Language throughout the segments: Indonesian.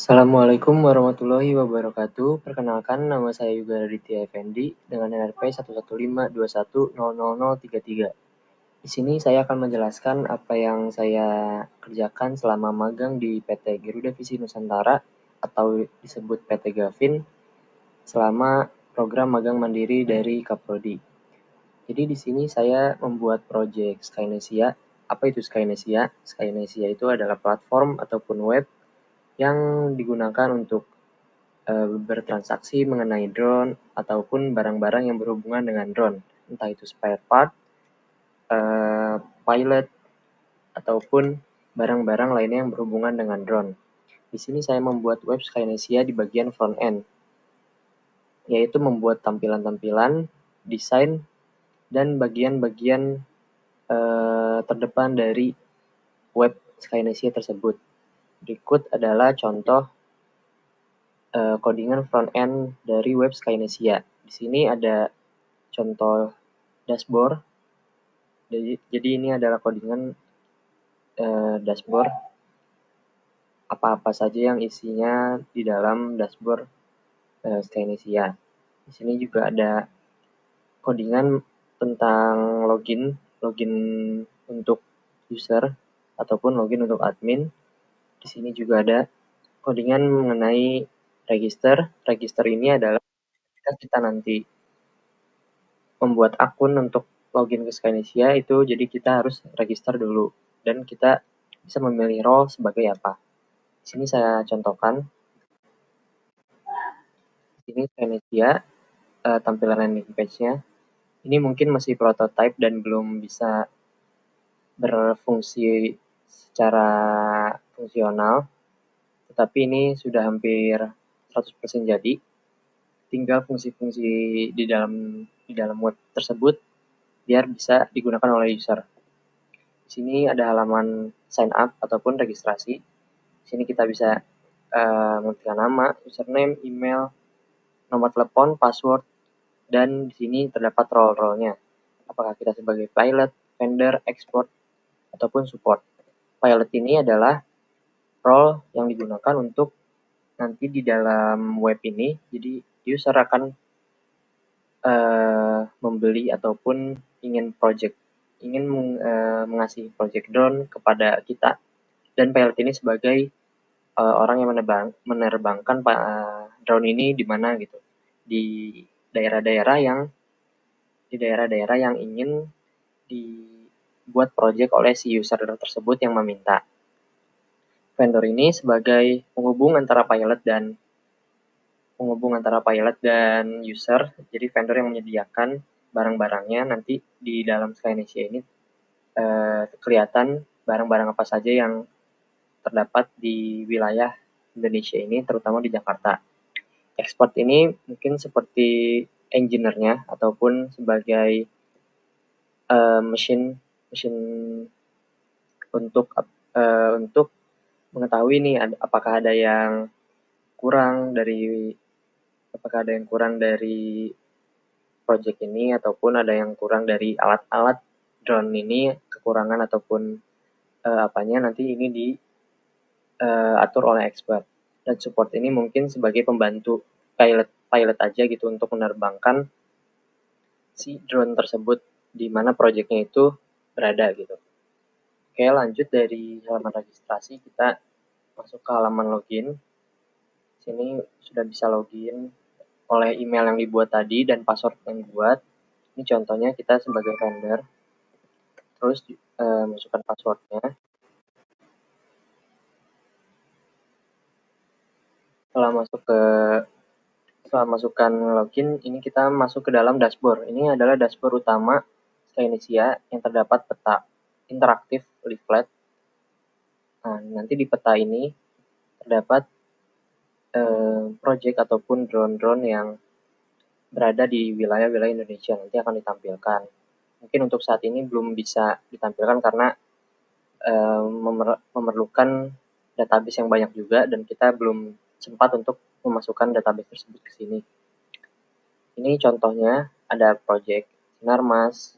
Assalamualaikum warahmatullahi wabarakatuh. Perkenalkan, nama saya Yuga Raditya Effendi dengan NRP 11521000033. Di sini saya akan menjelaskan apa yang saya kerjakan selama magang di PT Garuda Visi Nusantara atau disebut PT Gavin selama program magang mandiri dari Kaprodi. Jadi di sini saya membuat proyek Skynesia. Apa itu Skynesia? Skynesia itu adalah platform ataupun web yang digunakan untuk bertransaksi mengenai drone ataupun barang-barang yang berhubungan dengan drone, entah itu spare part, pilot, ataupun barang-barang lainnya yang berhubungan dengan drone. Di sini saya membuat web Skynesia di bagian front end, yaitu membuat tampilan-tampilan, desain, dan bagian-bagian terdepan dari web Skynesia tersebut. Berikut adalah contoh codingan front end dari web Skynesia. Di sini ada contoh dashboard. Jadi ini adalah codingan dashboard. Apa-apa saja yang isinya di dalam dashboard Skynesia. Di sini juga ada codingan tentang login untuk user ataupun login untuk admin. Di sini juga ada codingan mengenai register. Register ini adalah ketika kita nanti membuat akun untuk login ke Skynesia itu, jadi kita harus register dulu dan kita bisa memilih role sebagai apa. Di sini saya contohkan. Di sini Skynesia, tampilan landing page-nya. Ini mungkin masih prototype dan belum bisa berfungsi secara fungsional, tetapi ini sudah hampir 100% jadi. Tinggal fungsi-fungsi di dalam web tersebut biar bisa digunakan oleh user. Di sini ada halaman sign up ataupun registrasi. Di sini kita bisa mengetikkan nama, username, email, nomor telepon, password, dan di sini terdapat role-role-nya. Apakah kita sebagai pilot, vendor, export, ataupun support. Pilot ini adalah role yang digunakan untuk nanti di dalam web ini, jadi user akan membeli ataupun ingin mengasih project drone kepada kita, dan pilot ini sebagai orang yang menerbangkan drone ini di mana gitu, di daerah-daerah yang ingin dibuat project oleh si user tersebut yang meminta. Vendor ini sebagai penghubung antara pilot dan user. Jadi vendor yang menyediakan barang-barangnya. Nanti di dalam Skynesia ini kelihatan barang-barang apa saja yang terdapat di wilayah Indonesia ini, terutama di Jakarta. Export ini mungkin seperti engineer-nya ataupun sebagai mesin untuk mengetahui nih apakah ada yang kurang dari project ini, ataupun ada yang kurang dari alat-alat drone ini, kekurangan ataupun apanya, nanti ini diatur oleh expert. Dan support ini mungkin sebagai pembantu pilot aja gitu untuk menerbangkan si drone tersebut di mana projectnya itu berada gitu. Oke, lanjut dari halaman registrasi kita masuk ke halaman login. Sini sudah bisa login oleh email yang dibuat tadi dan password yang dibuat. Ini contohnya kita sebagai vendor. Terus masukkan passwordnya. Setelah masukkan login, ini kita masuk ke dalam dashboard. Ini adalah dashboard utama Skynesia yang terdapat peta interaktif leaflet. Nah, nanti di peta ini terdapat project ataupun drone-drone yang berada di wilayah-wilayah Indonesia, nanti akan ditampilkan. Mungkin untuk saat ini belum bisa ditampilkan karena memerlukan database yang banyak juga, dan kita belum sempat untuk memasukkan database tersebut ke sini. Ini contohnya, ada project Sinarmas,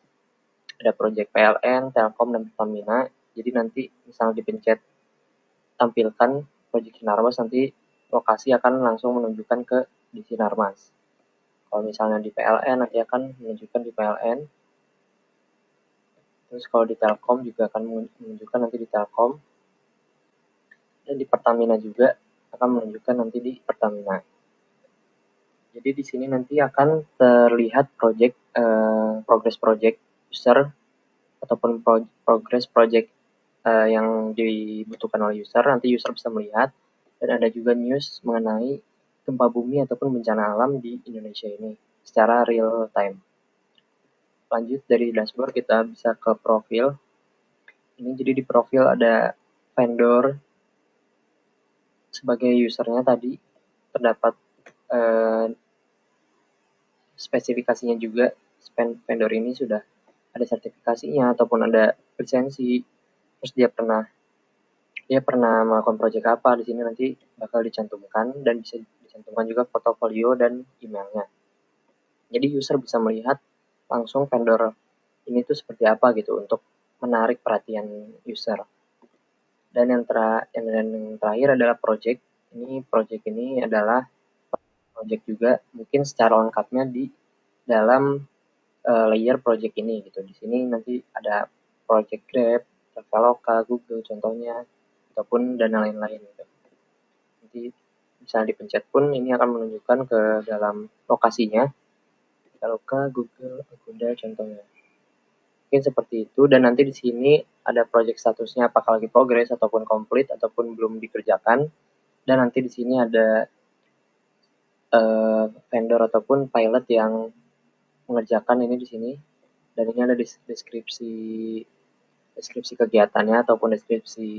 ada project PLN, Telkom, dan Pertamina. Jadi nanti misalnya dipencet tampilkan project Sinarmas, nanti lokasi akan langsung menunjukkan ke di Sinarmas. Kalau misalnya di PLN nanti akan menunjukkan di PLN. Terus kalau di Telkom juga akan menunjukkan nanti di Telkom. Dan di Pertamina juga akan menunjukkan nanti di Pertamina. Jadi di sini nanti akan terlihat progress project user ataupun progress project yang dibutuhkan oleh user. Nanti user bisa melihat, dan ada juga news mengenai gempa bumi ataupun bencana alam di Indonesia ini secara real time. Lanjut dari dashboard kita bisa ke profil. Ini jadi di profil ada vendor sebagai usernya tadi, terdapat spesifikasinya juga. Vendor ini sudah ada sertifikasinya ataupun ada lisensi, terus dia pernah melakukan proyek apa. Di sini nanti bakal dicantumkan, dan bisa dicantumkan juga portofolio dan emailnya. Jadi user bisa melihat langsung vendor ini tuh seperti apa gitu untuk menarik perhatian user. Dan yang terakhir adalah project. Project ini adalah project juga, mungkin secara lengkapnya di dalam layer project ini gitu. Di sini nanti ada project Grab, Traveloka, Google contohnya, ataupun dana lain-lain gitu. Nanti bisa dipencet pun ini akan menunjukkan ke dalam lokasinya, Traveloka, Google, Agoda contohnya. Mungkin seperti itu. Dan nanti di sini ada project statusnya, apakah lagi progress ataupun complete ataupun belum dikerjakan. Dan nanti di sini ada vendor ataupun pilot yang mengerjakan ini di sini. Dan ini ada deskripsi kegiatannya ataupun deskripsi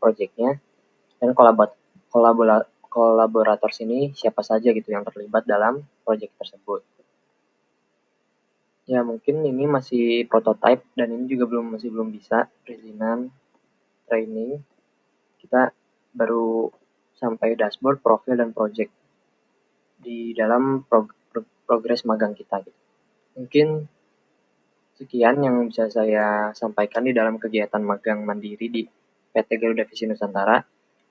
projectnya, dan kolaborator sini siapa saja gitu yang terlibat dalam project tersebut. Ya mungkin ini masih prototype dan ini juga masih belum bisa perizinan training. Kita baru sampai dashboard, profil, dan project di dalam progres magang kita gitu. Mungkin sekian yang bisa saya sampaikan di dalam kegiatan magang mandiri di PT Garuda Visi Nusantara.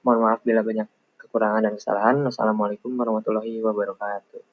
Mohon maaf bila banyak kekurangan dan kesalahan. Wassalamualaikum warahmatullahi wabarakatuh.